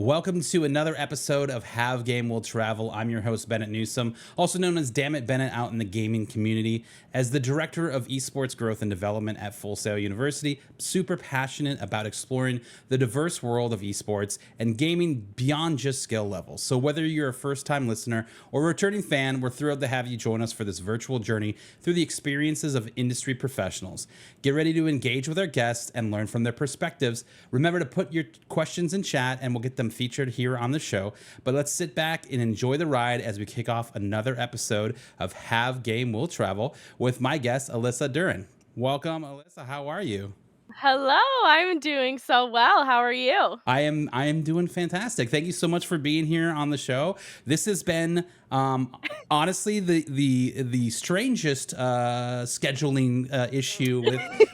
Welcome to another episode of Have Game Will Travel. I'm your host, Bennett Newsome, also known as Damn It Bennett out in the gaming community. As the Director of Esports Growth and Development at Full Sail University, super passionate about exploring the diverse world of esports and gaming beyond just skill levels. So whether you're a first-time listener or a returning fan, we're thrilled to have you join us for this virtual journey through the experiences of industry professionals. Get ready to engage with our guests and learn from their perspectives. Remember to put your questions in chat and we'll get them featured here on the show. But let's sit back and enjoy the ride as we kick off another episode of Have Game Will Travel with my guest, Alyssa Duran. Welcome, Alyssa. How are you? Hello, I'm doing so well. How are you? I am doing fantastic. Thank you so much for being here on the show. This has been honestly the strangest scheduling issue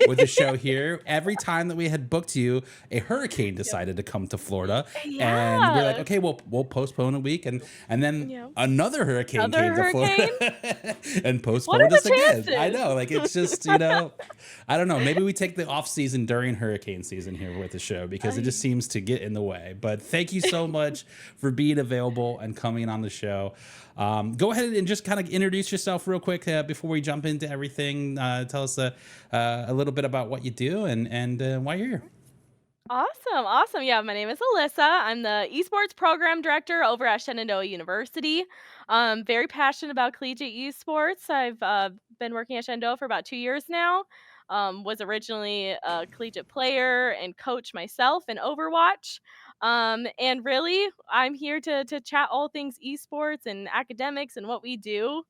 with the show here. Every time that we had booked you, a hurricane Yep. decided to come to Florida, and we're like, Yeah. okay, we'll postpone a week, and then Yeah. another hurricane Another came to hurricane? Florida and What are postponed us the again. I chances? know, like it's just I don't know. Maybe we take the off season during hurricane season here with the show because it I just seems to get in the way. But thank you so much for being available and coming on the show. Go ahead and just kind of introduce yourself real quick before we jump into everything. Tell us a little bit about what you do and why you're here. Awesome. Yeah, my name is Alyssa. I'm the Esports Program Director over at Shenandoah University. Very passionate about collegiate esports. I've been working at Shenandoah for about 2 years now. Was originally a collegiate player and coach myself in Overwatch. And really, I'm here to chat all things esports and academics and what we do.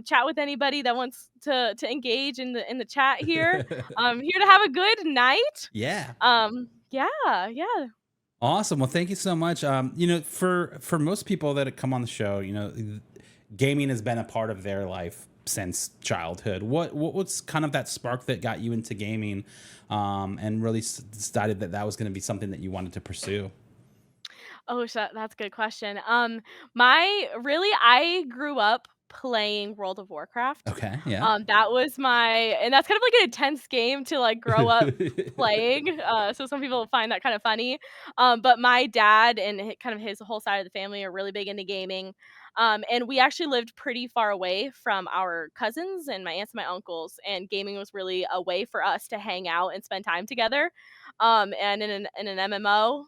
Chat with anybody that wants to engage in the chat here. I'm here to have a good night. Yeah. Yeah. Awesome. Well, thank you so much. For most people that come on the show, gaming has been a part of their life since childhood. What's kind of that spark that got you into gaming, and really decided that that was going to be something that you wanted to pursue? Oh, that's a good question. I grew up playing World of Warcraft. Okay. Yeah. That was my and that's kind of like an intense game to like grow up playing. So some people find that kind of funny. But my dad and kind of his whole side of the family are really big into gaming. And we actually lived pretty far away from our cousins and my aunts and my uncles, and gaming was really a way for us to hang out and spend time together. And in an MMO,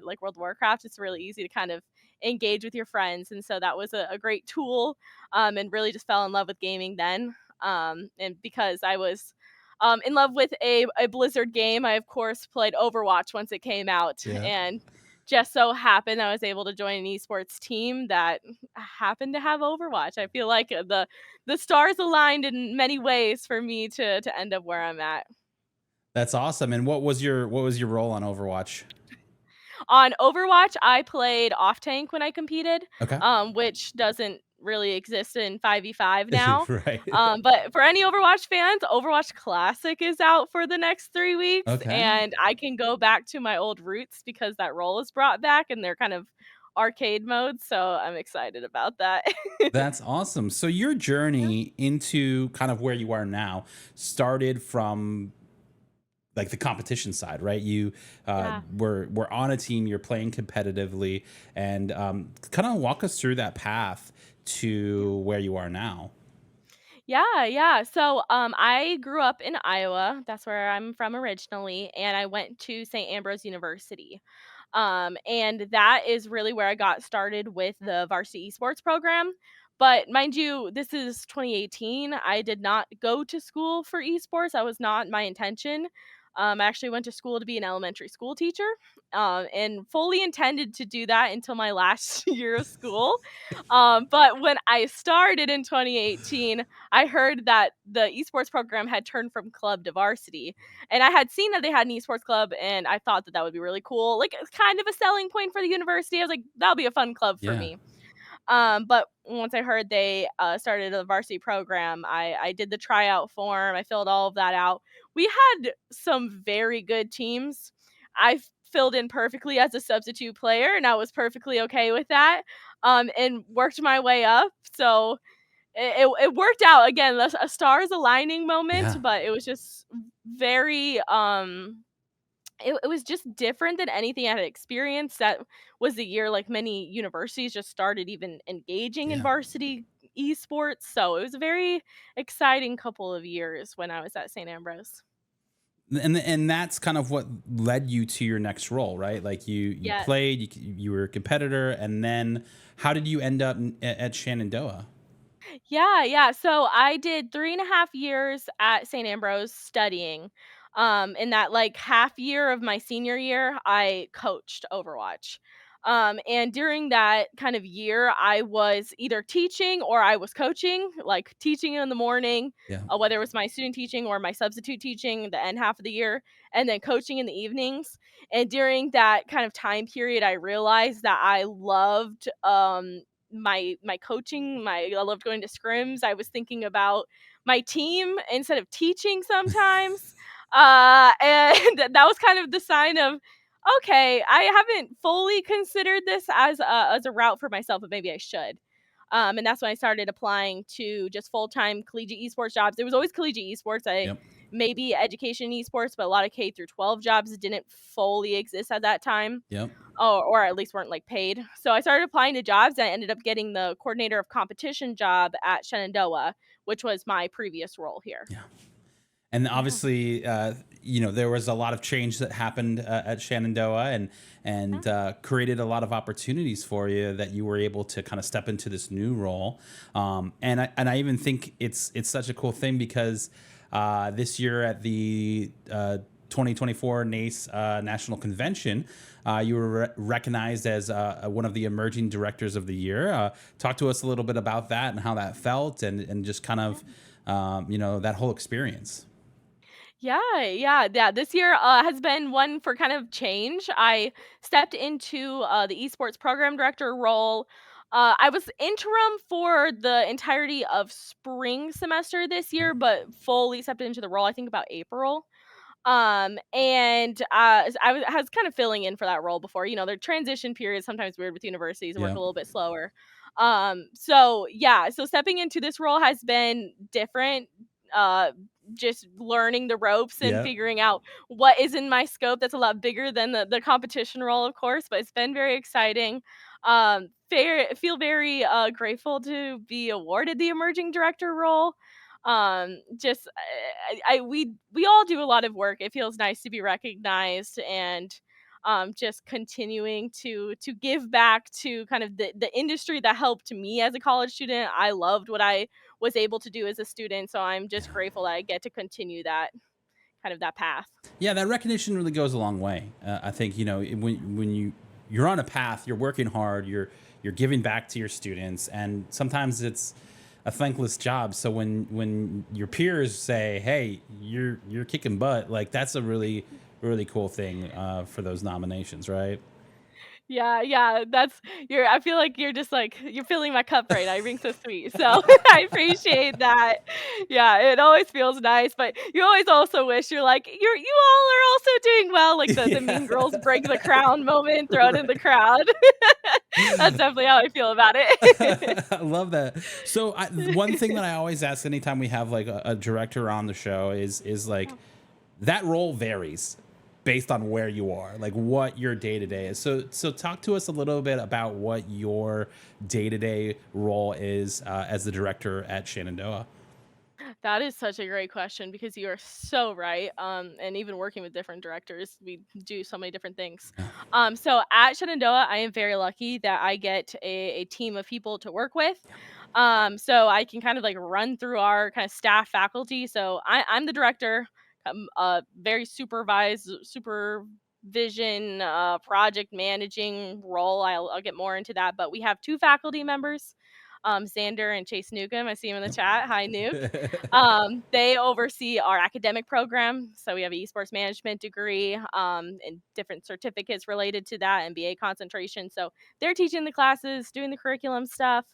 like World of Warcraft, it's really easy to kind of engage with your friends, and so that was a great tool. And really just fell in love with gaming then. And because I was in love with a Blizzard game, I of course played Overwatch once it came out, Yeah. and just so happened I was able to join an esports team that happened to have Overwatch. I feel like the stars aligned in many ways for me to end up where I'm at. That's awesome. And what was your role on Overwatch? On Overwatch, I played off tank when I competed, Okay. which doesn't really exist in 5v5 now. Right. But for any Overwatch fans, Overwatch Classic is out for the next 3 weeks, Okay. and I can go back to my old roots because that role is brought back and they're kind of arcade mode, so I'm excited about that. That's awesome. So your Yeah. journey into kind of where you are now started from like the competition side, right? You Yeah. were on a team, you're playing competitively, and kind of walk us through that path to where you are now. Yeah. So, I grew up in Iowa. That's where I'm from originally, and I went to St. Ambrose University. And that is really where I got started with the varsity esports program. But mind you, this is 2018. I did not go to school for esports. That was not my intention. I actually went to school to be an elementary school teacher, and fully intended to do that until my last year of school. But when I started in 2018, I heard that the esports program had turned from club to varsity. And I had seen that they had an esports club, and I thought that that would be really cool. Like, it's kind of a selling point for the university. I was like, that'll be a fun club for Yeah. me. But once I heard they started a varsity program, I did the tryout form. I filled all of that out. We had some very good teams. I filled in perfectly as a substitute player, and I was perfectly okay with that. And worked my way up. So it worked out again. A stars aligning moment, Yeah. but it was just very it was just different than anything I had experienced. That was the year, like, many universities just started even engaging in Yeah. varsity esports, so it was a very exciting couple of years when I was at St. Ambrose. And that's kind of what led you to your next role, right? Like you Yes. played, you were a competitor, and then how did you end up at Shenandoah? Yeah, yeah. So I did 3.5 years at St. Ambrose studying. In that, like, half year of my senior year, I coached Overwatch. And during that kind of year, I was either teaching or I was coaching, like teaching in the morning, Yeah. whether it was my student teaching or my substitute teaching the end half of the year, and then coaching in the evenings. And during that kind of time period, I realized that I loved my coaching. I loved going to scrims. I was thinking about my team instead of teaching sometimes. And that was kind of the sign of, okay, I haven't fully considered this as a route for myself, but maybe I should. And that's when I started applying to just full-time collegiate esports jobs. It was always collegiate esports. I Yep. maybe education esports, but a lot of K through 12 jobs didn't fully exist at that time, Yep. or at least weren't, like, paid. So I started applying to jobs, and I ended up getting the coordinator of competition job at Shenandoah, which was my previous role here. Yeah. And Yeah. obviously, there was a lot of change that happened at Shenandoah, Yeah. and created a lot of opportunities for you that you were able to kind of step into this new role. And I even think it's such a cool thing because this year at the 2024 NACE National Convention, you were recognized as one of the emerging directors of the year. Talk to us a little bit about that and how that felt, and just kind of that whole experience. Yeah, yeah, yeah. This year has been one for kind of change. I stepped into the Esports Program Director role. I was interim for the entirety of spring semester this year, but fully stepped into the role, I think, about April. And I was kind of filling in for that role before. Their transition period is sometimes weird with universities and work Yeah. a little bit slower. So yeah, so stepping into this role has been different. Uh, just learning the ropes and Yeah. figuring out what is in my scope. That's a lot bigger than the competition role, of course, but it's been very exciting. Feel very grateful to be awarded the emerging director role. Just we all do a lot of work. It feels nice to be recognized, and just continuing to give back to kind of the industry that helped me as a college student. I loved what I was able to do as a student, so I'm just Yeah. grateful that I get to continue that kind of that path. Yeah, that recognition really goes a long way. I think when you're on a path, you're working hard, you're giving back to your students, and sometimes it's a thankless job. So when your peers say, "Hey, you're kicking butt," like that's a really cool thing for those nominations, right? Yeah, yeah, that's you're I feel like you're just, like, you're filling my cup right now, you're being so sweet, so I appreciate that. Yeah, it always feels nice, but you always also wish you're like, You all are also doing well," like the Mean Yeah. Girls break the crown moment, throw it in the Right. crowd. That's definitely how I feel about it. I love that. So one thing that I always ask anytime we have like a director on the show is like that role varies based on where you are, like what your day to day is. So talk to us a little bit about what your day to day role is as the director at Shenandoah. That is such a great question because you are so right. And even working with different directors, we do so many different things. Yeah. So at Shenandoah, I am very lucky that I get a team of people to work with. So I can kind of like run through our kind of staff faculty. So I'm the director, very supervision, project managing role. I'll get more into that, but we have two faculty members, Xander and Chase Newcomb. I see him in the chat. Hi, Nuke. They oversee our academic program. So we have an esports management degree, and different certificates related to that, MBA concentration. So they're teaching the classes, doing the curriculum stuff.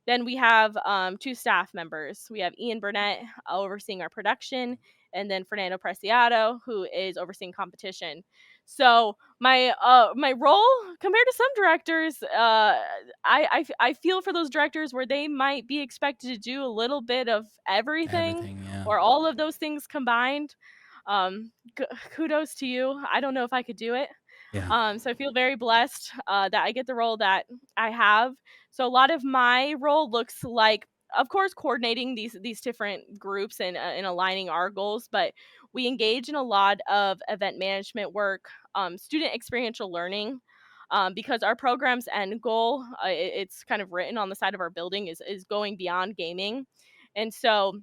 Then we have two staff members. We have Ian Burnett overseeing our production, and then Fernando Preciado, who is overseeing competition. So my role compared to some directors, I feel for those directors where they might be expected to do a little bit of everything Everything, yeah. or all of those things combined. Kudos to you. I don't know if I could do it. Yeah. So I feel very blessed that I get the role that I have. So a lot of my role looks like, of course, coordinating these different groups and aligning our goals, but we engage in a lot of event management work, student experiential learning. Because our program's end goal, it's kind of written on the side of our building, is going beyond gaming, and so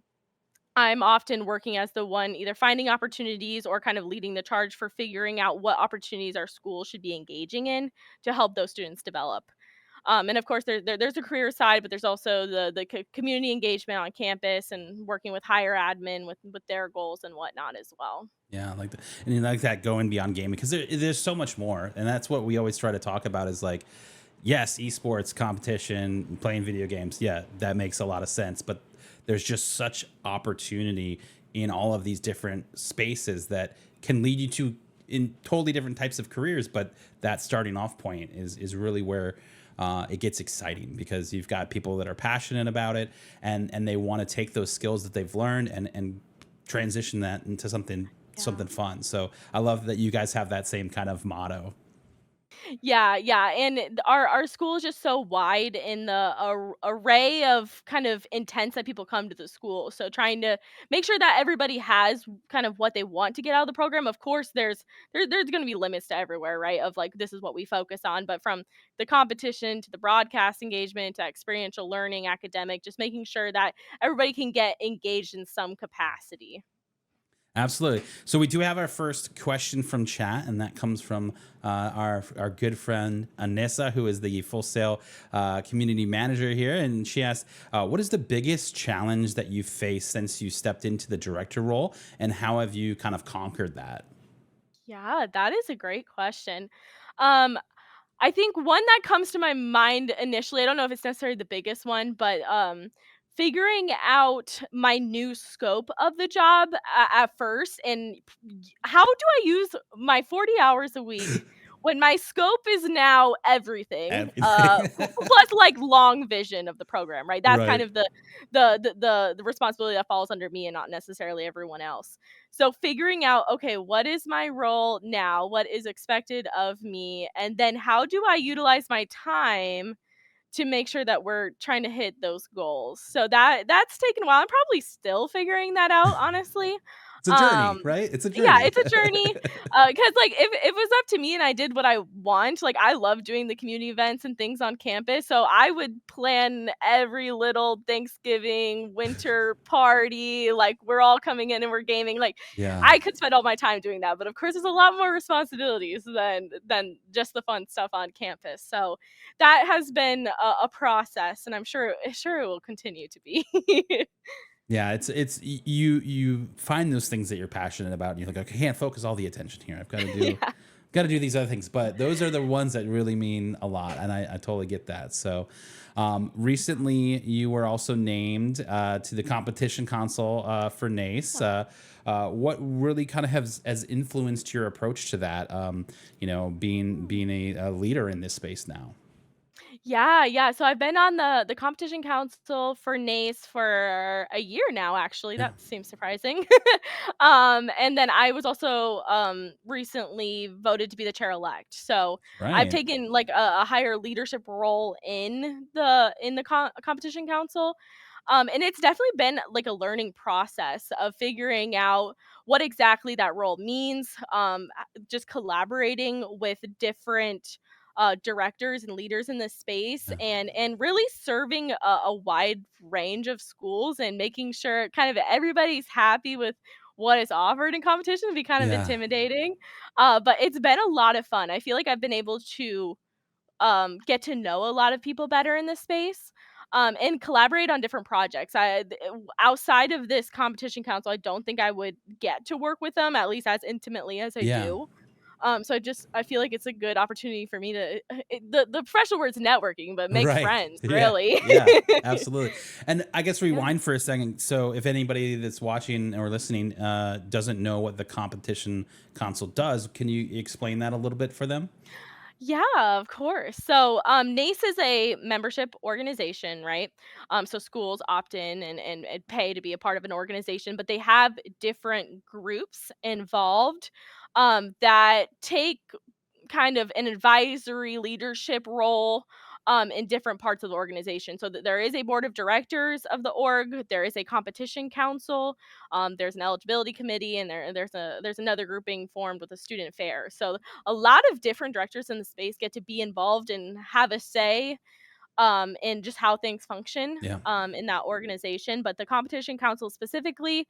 I'm often working as the one either finding opportunities or kind of leading the charge for figuring out what opportunities our school should be engaging in to help those students develop. And of course, there's a career side, but there's also the community engagement on campus and working with higher admin with their goals and whatnot as well. Yeah, I like that. And you like that going beyond gaming because there's so much more. And that's what we always try to talk about is like, yes, esports competition, playing video games. Yeah, that makes a lot of sense. But there's just such opportunity in all of these different spaces that can lead you to in totally different types of careers. But that starting off point is really where it gets exciting because you've got people that are passionate about it and they want to take those skills that they've learned and transition that into Yeah. something fun. So I love that you guys have that same kind of motto. Yeah, yeah, and our school is just so wide in the array of kind of intents that people come to the school. So trying to make sure that everybody has kind of what they want to get out of the program. Of course, there's going to be limits to everywhere, right? Of like this is what we focus on, but from the competition to the broadcast engagement to experiential learning, academic, just making sure that everybody can get engaged in some capacity. Absolutely. So we do have our first question from chat, and that comes from our good friend Alyssa, who is the Full Sail community manager here, and she asked, "What is the biggest challenge that you've faced since you stepped into the director role, and how have you kind of conquered that?" Yeah, that is a great question. Um, I think one that comes to my mind initially, I don't know if it's necessarily the biggest one, but figuring out my new scope of the job at first and how do I use my 40 hours a week when my scope is now everything Everything. plus like long vision of the program, right? That's kind Right. of the responsibility that falls under me and not necessarily everyone else. So figuring out, okay, what is my role now? What is expected of me? And then how do I utilize my time to make sure that we're trying to hit those goals? So that's taken a while. I'm probably still figuring that out, honestly. It's a journey, Um, right? It's a yeah, journey. it's a journey. Cause like if it was up to me and I did what I want, like I love doing the community events and things on campus. So I would plan every little Thanksgiving, winter party, like we're all coming in and we're gaming. Like Yeah. I could spend all my time doing that. But of course there's a lot more responsibilities than just the fun stuff on campus. So that has been a process and I'm sure it will continue to be. Yeah, you find those things that you're passionate about, and you're like, okay, I can't focus all the attention here. Yeah. Got to do these other things, but those are the ones that really mean a lot, and I totally get that. So, recently you were also named to the competition console for NACE. What really kind of has influenced your approach to that? Being a leader in this space now. Yeah, yeah. So I've been on the competition council for NACE for a year now, actually. Yeah, That seems surprising. And then I was also recently voted to be the chair elect. So I've right. taken like a higher leadership role in the competition council. And it's definitely been like a learning process of figuring out what exactly that role means. Just collaborating with different directors and leaders in this space Yeah. and really serving a wide range of schools and making sure kind of everybody's happy with what is offered in competition can be kind of Yeah. intimidating. But it's been a lot of fun. I feel like I've been able to get to know a lot of people better in this space. And collaborate on different projects. Outside of this competition council, I don't think I would get to work with them at least as intimately as I Yeah. do. So I feel like it's a good opportunity for me to the professional word's networking, but make Right. friends, Yeah. really. Yeah. Absolutely. And I guess Yeah. rewind for a second. So if anybody that's watching or listening doesn't know what the competition console does, can you explain that a little bit for them? Yeah, of course. So, NACE is a membership organization, right? So schools opt in and pay to be a part of an organization, but they have different groups involved that take kind of an advisory leadership role in different parts of the organization. So that there is a board of directors of the org, there is a competition council, there's an eligibility committee, and there's another grouping formed with a student fair. So a lot of different directors in the space get to be involved and have a say in just how things function Yeah. in that organization. But the competition council specifically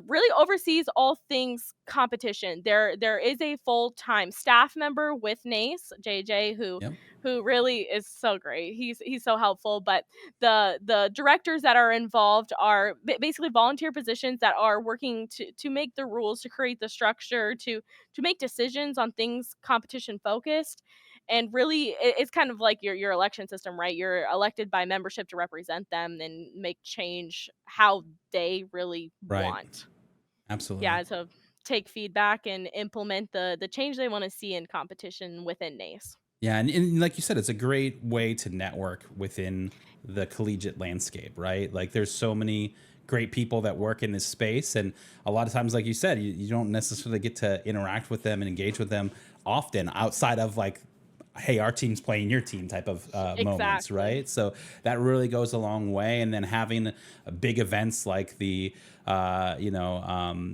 really oversees all things competition. There is a full-time staff member with NACE, JJ, Yep. who really is so great. He's so helpful. But the directors that are involved are basically volunteer positions that are working to make the rules, to create the structure, to make decisions on things competition focused. And really, it's kind of like your election system, right? You're elected by membership to represent them and make change how they really Right. want. Absolutely. Yeah, so take feedback and implement the change they want to see in competition within NACE. Yeah, and like you said, it's a great way to network within the collegiate landscape, right? Like there's so many great people that work in this space, and a lot of times, like you said, you don't necessarily get to interact with them and engage with them often outside of like, hey, our team's playing your team type of moments, Exactly. right? So that really goes a long way. And then having big events like the, you know,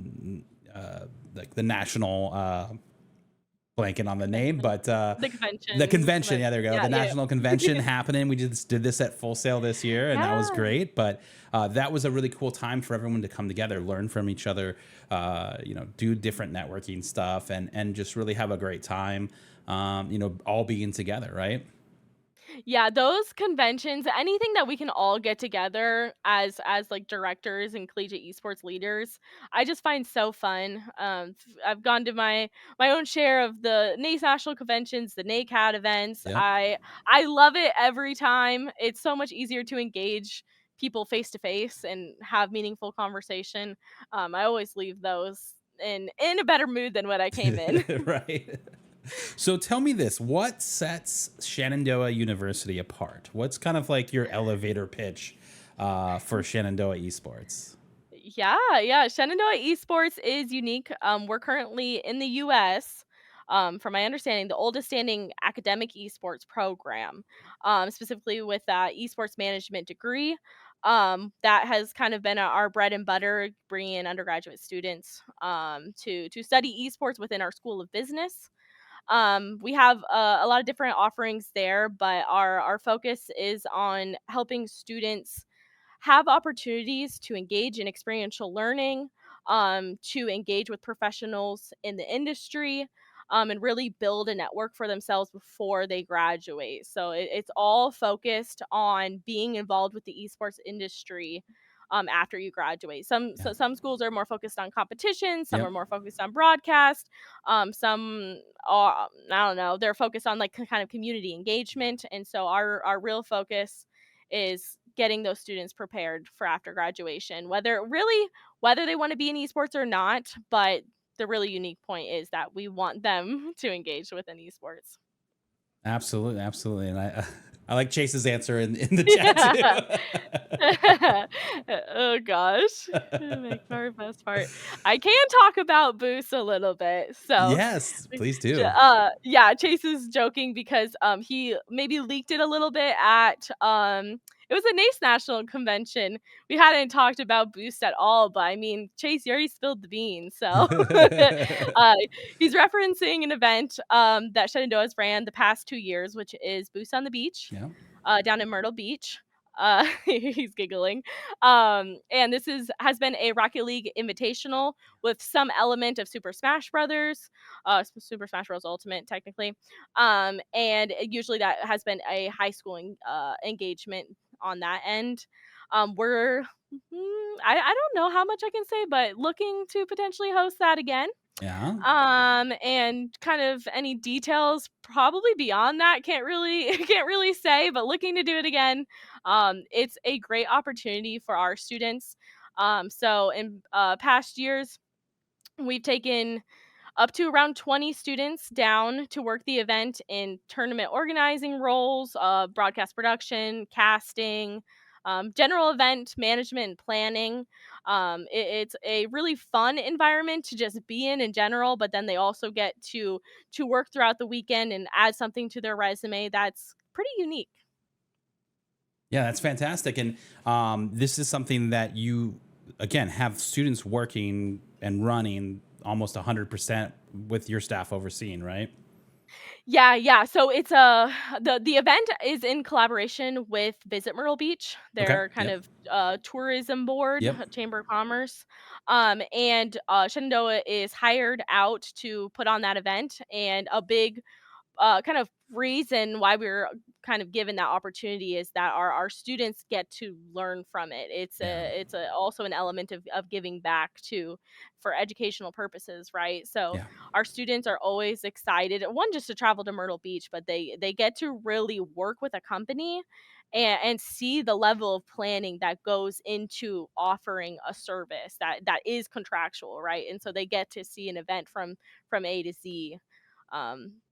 like the national blanking on the name, Convention. but The the convention. convention. Yeah, there you go. Yeah, The yeah. national convention happening. We just did this at Full Sail this year, and that was Yeah. great. But that was a really cool time for everyone to come together, learn from each other, you know, do different networking stuff, and just really have a great time. You know, all being together, right? Yeah, those conventions, anything that we can all get together as like directors and collegiate esports leaders, I just find so fun. I've gone to my own share of the NACE national conventions, the NACAD events. Yep. I love it every time. It's so much easier to engage people face to face and have meaningful conversation. I always leave those in a better mood than when I came in. Right. So tell me this: what sets Shenandoah University apart? What's kind of like your elevator pitch for Shenandoah Esports? Yeah, yeah. Shenandoah Esports is unique. We're currently in the US, from my understanding, the oldest standing academic esports program, specifically with that esports management degree. That has kind of been our bread and butter, bringing in undergraduate students to study esports within our School of Business. We have a lot of different offerings there, but our focus is on helping students have opportunities to engage in experiential learning, to engage with professionals in the industry, and really build a network for themselves before they graduate. So it's all focused on being involved with the esports industry. After you graduate, Yeah. some schools are more focused on competition, some are Yep. more focused on broadcast, some are, I don't know, they're focused on like kind of community engagement. And so our real focus is getting those students prepared for after graduation, whether they want to be in esports or not. But the really unique point is that we want them to engage within esports. Absolutely, absolutely, and I I like Chase's answer in the chat Oh gosh, too. my our best part. I can talk about Boost a little bit. So, Yes, please do. yeah, Chase is joking because he maybe leaked it a little bit at it was a NACE national convention. We hadn't talked about Boost at all, but I mean, Chase, you already spilled the beans. So, uh, he's referencing an event that Shenandoah's ran the past 2 years, which is Boost on the Beach Yeah, down in Myrtle Beach. He's giggling. And this has been a Rocket League Invitational with some element of Super Smash Brothers, Super Smash Bros. Ultimate, technically. And usually that has been a high school engagement on that end. We're I don't know how much I can say, but looking to potentially host that again. yeah, And kind of any details probably beyond that can't really can't really say, but looking to do it again. It's a great opportunity for our students. So in past years, we've taken up to around 20 students down to work the event in tournament organizing roles, broadcast production, casting, general event management and planning. It's a really fun environment to just be in general, but then they also get to work throughout the weekend and add something to their resume that's pretty unique. Yeah, that's fantastic. And this is something that you, again, have students working and running almost 100% with your staff overseeing, right? Yeah, yeah. So it's the event is in collaboration with Visit Myrtle Beach, Okay. their kind Yep. of tourism board, Yep. Chamber of Commerce. And Shenandoah is hired out to put on that event, and a big kind of reason why we're kind of given that opportunity is that our students get to learn from it. Yeah. It's a also an element of giving back to for educational purposes, right? So Yeah. our students are always excited, one, just to travel to Myrtle Beach, but they get to really work with a company and see the level of planning that goes into offering a service that is contractual, right? And so they get to see an event from A to Z,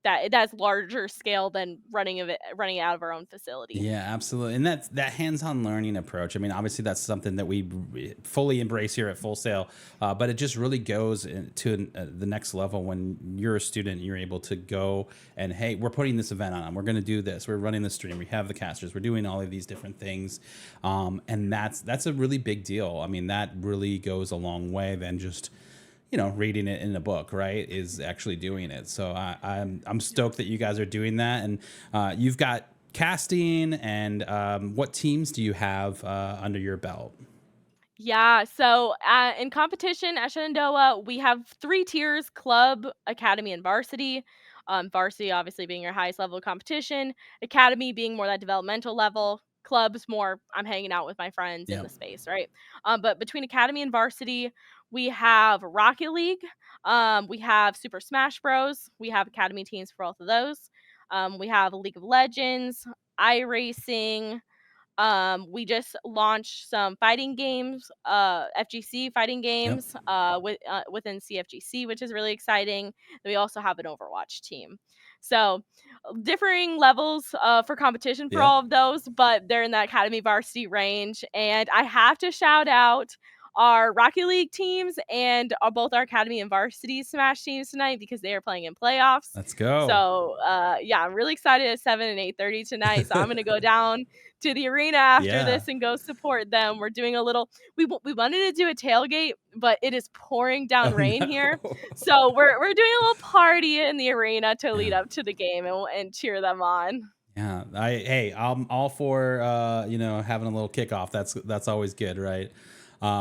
that's larger scale than running it out of our own facility. Yeah, absolutely. And that's that hands-on learning approach. I mean, obviously that's something that we fully embrace here at Full Sail, but it just really goes to the next level when you're a student, you're able to go and, hey, we're putting this event on. We're going to do this. We're running the stream. We have the casters. We're doing all of these different things. And that's a really big deal. I mean, that really goes a long way than just reading it in a book, right? Is actually doing it. So I'm stoked that you guys are doing that, and you've got casting. And what teams do you have under your belt? Yeah, so, in competition at Shenandoah, we have 3 tiers: club, academy, and varsity. Varsity obviously being your highest level of competition, academy being more that developmental level, clubs more I'm hanging out with my friends in Yeah, the space, right? But between academy and varsity, we have Rocket League, we have Super Smash Bros, we have academy teams for both of those. We have League of Legends, iRacing, we just launched some fighting games, FGC fighting yep, games, within CFGC, which is really exciting. We also have an Overwatch team. So, differing levels for competition for yep. all of those, but they're in that academy varsity range. And I have to shout out our Rocket League teams and both our academy and varsity Smash teams tonight because they are playing in playoffs. Let's go. So, yeah, I'm really excited at 7 and 8:30 tonight. So I'm gonna go down to the arena after Yeah. this and go support them. We're doing a little we wanted to do a tailgate, but it is pouring down Oh rain here. no. So we're doing a little party in the arena to lead Yeah. up to the game and cheer them on. Yeah. I'm all for having a little kickoff. That's always good, right?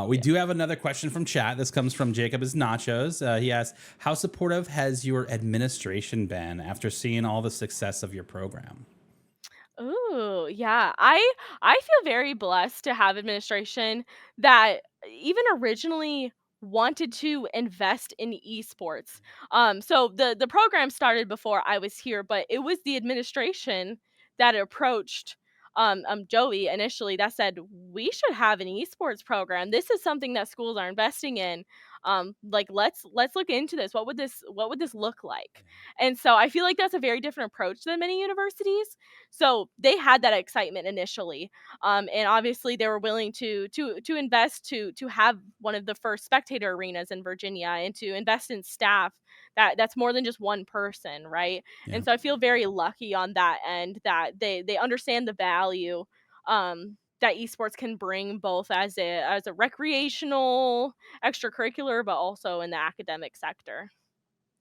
We Yeah. do have another question from chat. This comes from Jacob is Nachos. He asks, "How supportive has your administration been after seeing all the success of your program?" Ooh, yeah. I feel very blessed to have administration that even originally wanted to invest in esports. So the program started before I was here, but it was the administration that approached Joey initially that said we should have an esports program. This is something that schools are investing in. Like let's look into this. What would this look like? And so I feel like that's a very different approach than many universities, so they had that excitement initially, and obviously they were willing to invest to have one of the first spectator arenas in Virginia and to invest in staff that's more than just one person, right? Yeah. And so I feel very lucky on that end that they understand the value that esports can bring both as a recreational extracurricular, but also in the academic sector.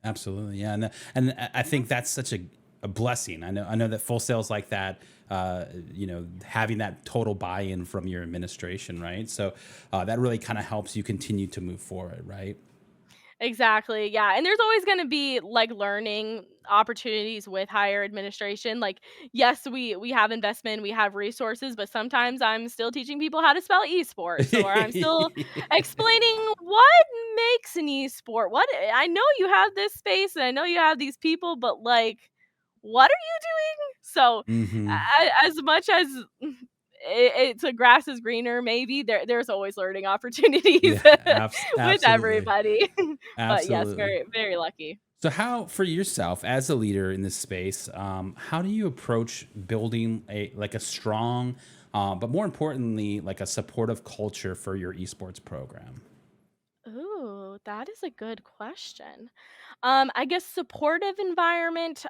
Absolutely, yeah, and I think that's such a blessing. I know that full sales like that, having that total buy-in from your administration, right? So that really kind of helps you continue to move forward, right? Exactly, yeah, and there's always gonna be, like, learning opportunities with higher administration, like, yes, we have investment, we have resources, but sometimes I'm still teaching people how to spell esports, or I'm still explaining what makes an esport, I know you have this space, and I know you have these people, but, like, what are you doing? So, Hmm. as much as it's a grass is greener, maybe there's always learning opportunities Yeah, with absolutely. everybody. But yes, Absolutely. very, very lucky. So, how for yourself as a leader in this space, how do you approach building a strong, but more importantly, like a supportive culture for your esports program? Ooh, that is a good question. I guess supportive environment.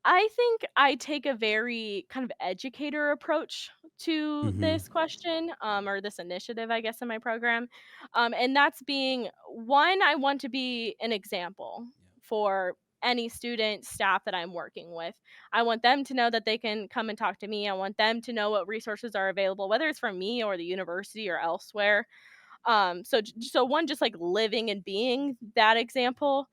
I think I take a very kind of educator approach to Hmm. this question, or this initiative, I guess, in my program. And that's being one, I want to be an example for any student, staff that I'm working with. I want them to know that they can come and talk to me. I want them to know what resources are available, whether it's from me or the university or elsewhere. So one, just like living and being that example,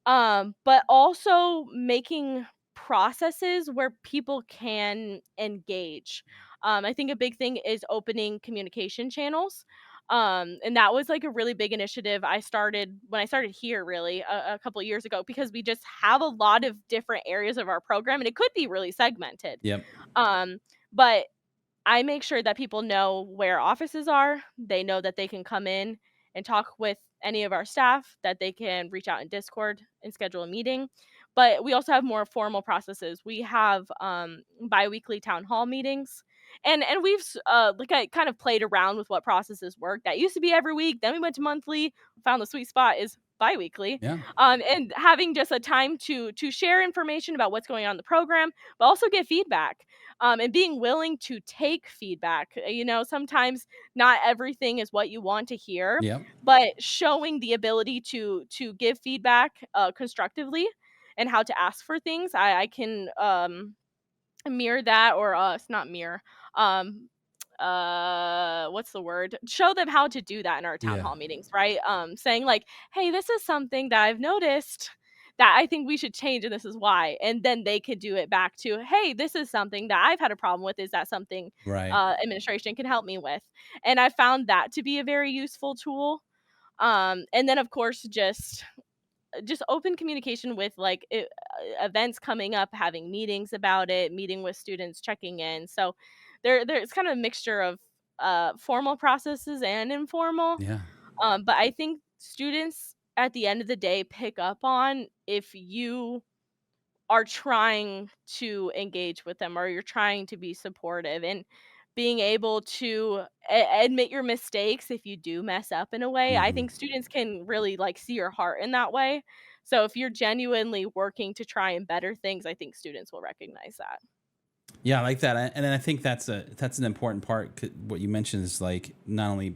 but also making processes where people can engage. I think a big thing is opening communication channels. And that was like a really big initiative I started when I started here, really a couple of years ago, because we just have a lot of different areas of our program and it could be really segmented. Yep. Um, but I make sure that people know where offices are. They know that they can come in and talk with any of our staff, that they can reach out in Discord and schedule a meeting. But we also have more formal processes. We have biweekly town hall meetings. And we've like I kind of played around with what processes work. That used to be every week. Then we went to monthly. Found the sweet spot is biweekly. Yeah. And having just a time to share information about what's going on in the program, but also get feedback, and being willing to take feedback. Sometimes not everything is what you want to hear, Yep. but showing the ability to give feedback constructively and how to ask for things. I can mirror that, or it's not mirror. Um, what's the word? Show them how to do that in our town Yeah. hall meetings, right? Saying like, "Hey, this is something that I've noticed that I think we should change, and this is why." And then they could do it back to, "Hey, this is something that I've had a problem with. Is that something Right. administration can help me with?" And I found that to be a very useful tool. And then of course just open communication with like events coming up, having meetings about it, meeting with students, checking in. So there's kind of a mixture of formal processes and informal. Yeah. But I think students at the end of the day pick up on if you are trying to engage with them or you're trying to be supportive, and being able to admit your mistakes if you do mess up in a way. I Hmm. think students can really like see your heart in that way. So if you're genuinely working to try and better things, I think students will recognize that. Yeah, I like that, and then I think that's an important part. What you mentioned is like not only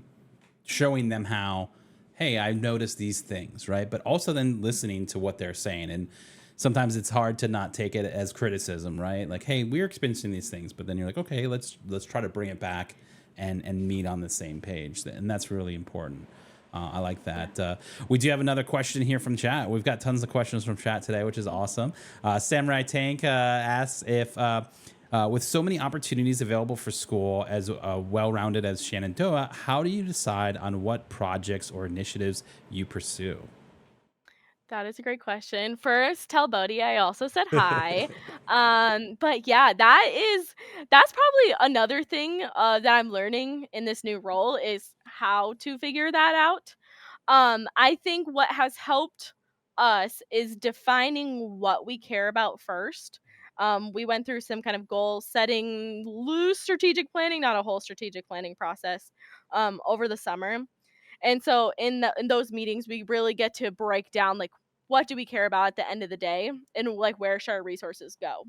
showing them how, hey, I've noticed these things, right? But also then listening to what they're saying. And sometimes it's hard to not take it as criticism, right? Like, hey, we're experiencing these things, but then you're like, okay, let's try to bring it back and meet on the same page. And that's really important. I like Yeah. that. We do have another question here from chat. We've got tons of questions from chat today, which is awesome. Samurai Tank asks if with so many opportunities available for school as well-rounded as Shenandoah, how do you decide on what projects or initiatives you pursue? That is a great question. First, tell Bodhi I also said hi. But yeah, that's probably another thing that I'm learning in this new role is how to figure that out. I think what has helped us is defining what we care about first. We went through some kind of goal setting, loose strategic planning, not a whole strategic planning process, over the summer. And so in those meetings, we really get to break down like what do we care about at the end of the day, and like where should our resources go.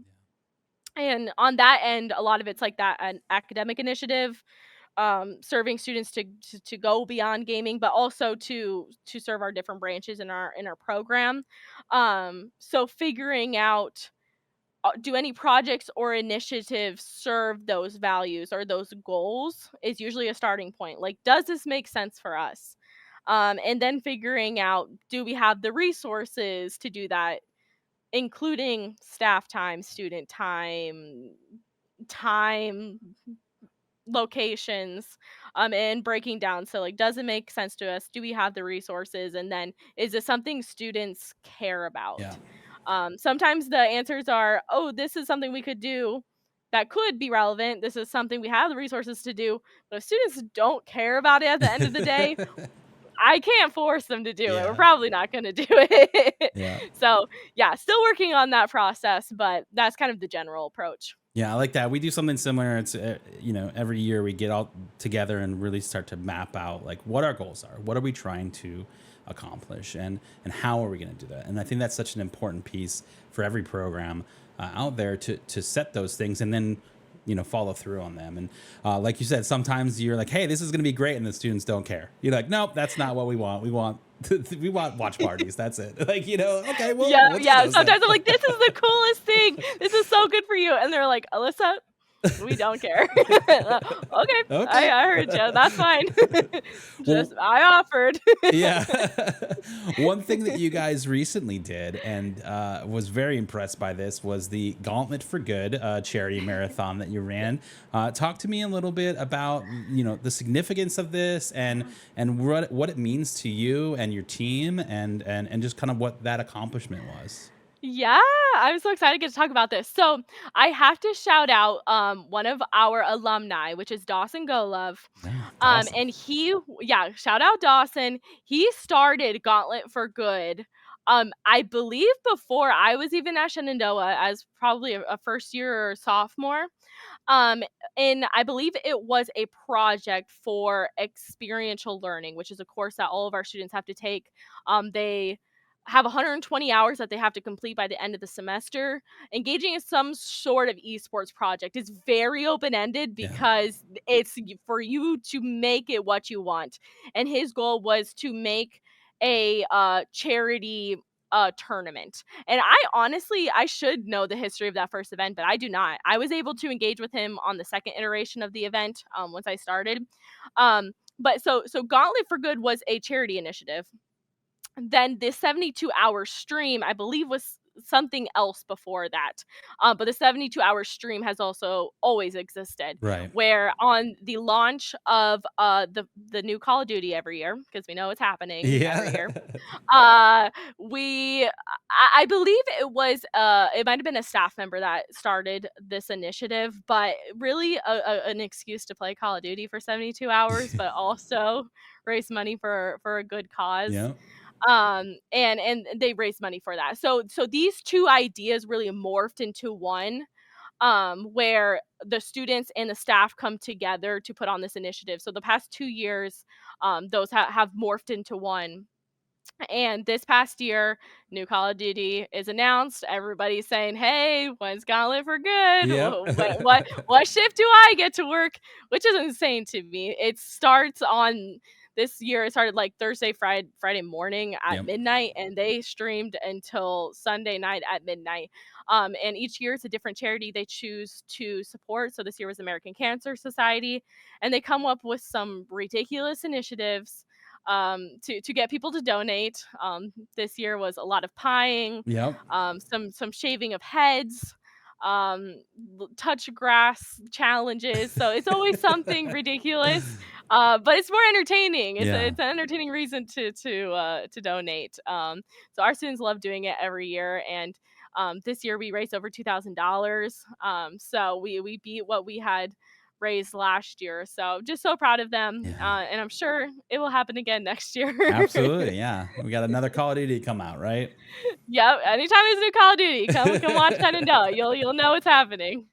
And on that end, a lot of it's like that an academic initiative, serving students to go beyond gaming, but also to serve our different branches in our program. So figuring out, do any projects or initiatives serve those values or those goals is usually a starting point. Like, does this make sense for us? And then figuring out, do we have the resources to do that, including staff time, student time, locations, and breaking down. So, like, does it make sense to us? Do we have the resources? And then, is it something students care Yeah. about? Sometimes the answers are, oh, this is something we could do. that could be relevant. This is something we have the resources to do, but if students don't care about it at the end of the day, I can't force them to do it. We're Yeah. probably not gonna do it. Yeah. So, yeah, still working on that process, but that's kind of the general approach. Yeah, I like that. We do something similar. It's every year we get all together and really start to map out like what our goals are. What are we trying to accomplish, and how are we going to do that? And I think that's such an important piece for every program out there to set those things and then follow through on them. And like you said, sometimes you're like, hey, this is going to be great, and the students don't care. You're like, nope, that's not what we want. We want we want watch parties. That's it. Like, okay, well, Yeah, we'll do yeah, those then. sometimes I'm like, "This is the coolest thing. This is so good for you," and they're like, "Alyssa, we don't care." Okay, I Okay. I heard you. That's fine. Well, Just I offered. yeah. One thing that you guys recently did and was very impressed by this was the Gauntlet for Good charity marathon that you ran. Talk to me a little bit about the significance of this and what it means to you and your team and just kind of what that accomplishment was. Yeah, I'm so excited to get to talk about this. So, I have to shout out, one of our alumni, which is Dawson Golove. Yeah, Dawson. And yeah, shout out Dawson. He started Gauntlet for Good, I believe before I was even at Shenandoah as probably a first year or sophomore. Um, and I believe it was a project for experiential learning, which is a course that all of our students have to take. They have 120 hours that they have to complete by the end of the semester. Engaging in some sort of esports project is very open ended Yeah. because for you to make it what you want. And his goal was to make a charity tournament. And I should know the history of that first event, but I do not. I was able to engage with him on the second iteration of the event once I started. But Gauntlet for Good was a charity initiative. Then this 72-hour stream, I believe, was something else before that. But the 72-hour stream has also always existed, Right. where on the launch of the new Call of Duty every year, because we know it's happening every Yeah. year. Uh, I believe it might have been a staff member that started this initiative, but really an excuse to play Call of Duty for 72 hours, but also raise money for a good cause. Yeah. And they raised money for that. So these two ideas really morphed into one, where the students and the staff come together to put on this initiative. So the past 2 years, those have morphed into one. And this past year, new Call of Duty is announced. Everybody's saying, "Hey, when's Gauntlet for Good? Yep. What shift do I get to work?" Which is insane to me. It starts on this year. It started like Thursday, Friday morning at Yep. midnight, and they streamed until Sunday night at midnight. And each year it's a different charity they choose to support. So this year was American Cancer Society, and they come up with some ridiculous initiatives to get people to donate. This year was a lot of pieing, Yep. some shaving of heads, touch grass challenges. So it's always something ridiculous, but it's more entertaining. Yeah. It's an entertaining reason to donate. So our students love doing it every year, and this year we raised over $2,000. So we beat what we had raised last year. So just so proud of them, Yeah. and I'm sure it will happen again next year. Absolutely. Yeah. We got another Call of Duty come out, right? Yep, anytime there's a new Call of Duty, come watch Shenandoah. You'll know what's happening.